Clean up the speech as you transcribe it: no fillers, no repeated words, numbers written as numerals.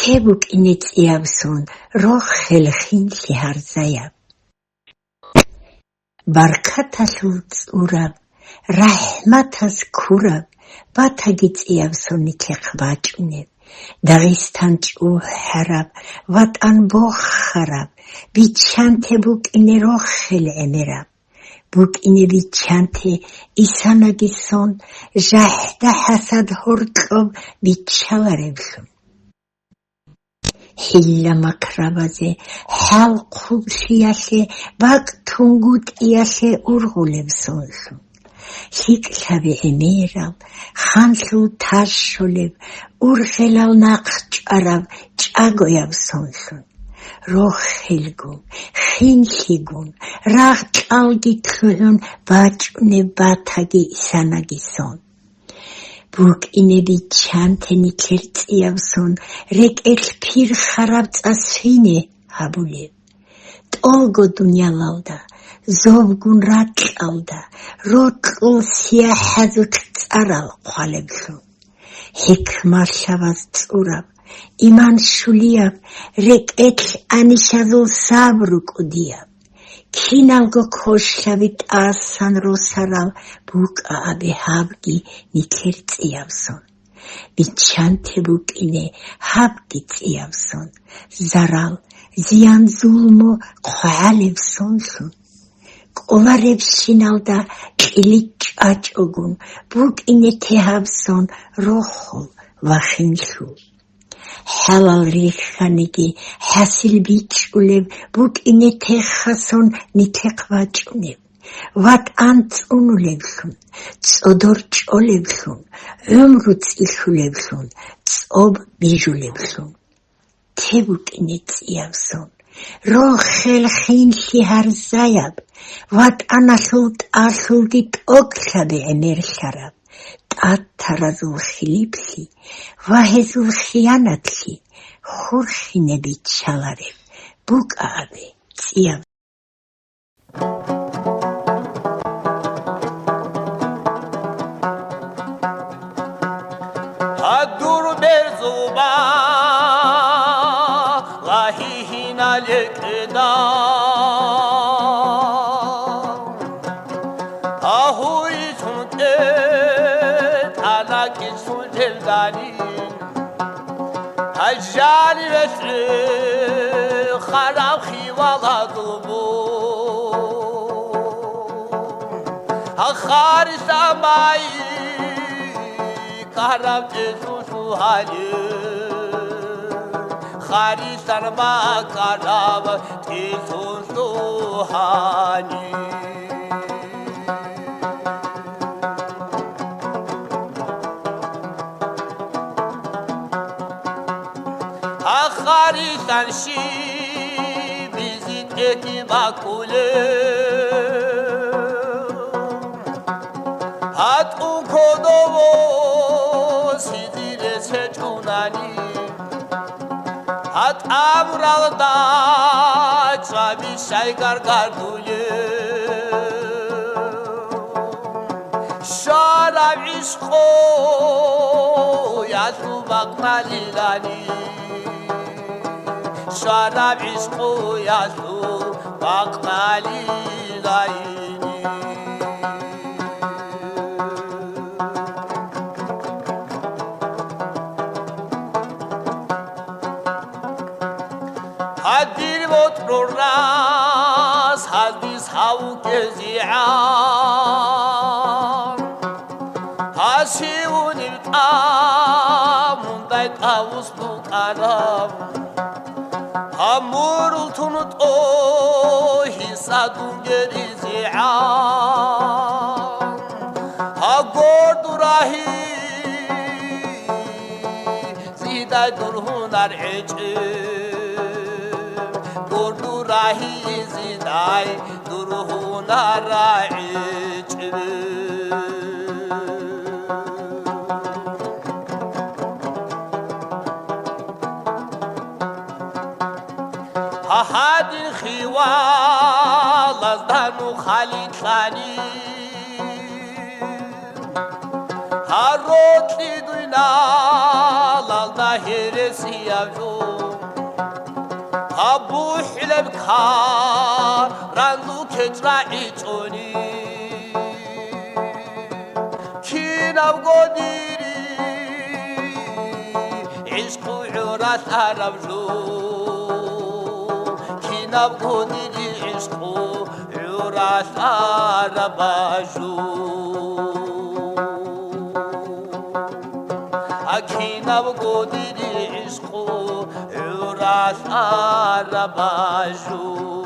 თებუკ ინეწიავსონ, რო ხელხინლი ჰარზაია. ბარქათასულ წურავ, რაჰმათას ქურავ, ბათაგიწიავსონი თეხვაჭუნევ. დაღისთან ჭუჰარავ, ვატან ბოხარავ, ბიჩანთე ბუკინე რო ხელ ემერავ. ბუკინე ბიჩანთე ისანაგისონ, ჟაჰდა ჰასად ჰორტლობ ბიჩავარებსონ. ჰილლა მაქრავაზე, ჰალყულშიასე, ბაქტუნგუტ იასე ურღულევსონსონ. ჰიკლავე ემერავ, ხანსულ თაშოლევ, ურღელავ ნაყჭარავ, ჭაგოявსონსონ. რო ხელგუნ, ხინლიგუნ, რაღ ჭალგითლუნ, ბაჭუნე ბათაგი ისანაგისონ. ბუკინები ჩანთენი ქერწიავსონ, რეკელ ფირხარავ წასვინე აბულევ. ტოლგო დუნიალავდა, ზოვგუნ რაჭალდა, როტლ სიაჰაზუთ წარავ ყვალებსონ. ჰექმარშავაზ წურავ, იმან შულიავ, რეკეთლ ანიშაზულ საბრუ კუდიავ. ქინალგო ქოშლავი ტასან როსარავ, ბუკა აბე ჰაბგი ნიქერწიავსონ. ბიჩანთე ბუკინე ჰაბგი წიავსონ, ზარავ, ზიან ზულმო ყვალევსონსონ. ყოლარებს შინალდა ყილი ჭაჭოგუნ, ბუკინე თეհავსონ, როხოლ ვახინლუ. ჰალალ რიხანიგი, ჰასილ ბიჭულევ, ბუკინე თეხასონ, ნითეყვაჭუნევ. ვატ ანწუნულევსուն, წოდორ ჭოლევსուն, ըმრუ წიხულევსուն, წობ ბიჟულევსուն. თებუკინე წიავსონ, რო ხელხინლი ჰარზაяб, ვატ ანასულ ტასულგი ტოკლაბე ემერხარავ. ტათარაზულ ხილიფლი, ვაჰეზულ ხიანათლი, ხურხინები ჩალარებ, ბუკააბე წიავ. ადურ ბერძობა ლაჰიჰინა ლეკდა Ajali vesri kharab khiwala dubu Akhari samai kharab jesu hali Khari sarma kharab jesu suhani Akharisan shi bizit eti bakule Hat ukodovo sidire setunani Hat amralda çabi şaygar gardule Şarab işko yasu bakmalilani Şarab işku yasu bakmali layini Hadir votruras hadis havke zi'an Hasiun iltamunday tavus nukaram Amurul tunut o hisadun gerizi'an Ha gordurahi ziday durhunar ecim Gordurahi ziday durhunar ecim Ahadin khiwal azdanu khalid khani Harotli duyna lalda هرسي أبجو أبو حلب كار راندو كترا إيجوني كينا بقديري عشقو عراث أربجو كينا بقديري عشقو عراث أربجو أكينا بقديري عشقو عراث أربجو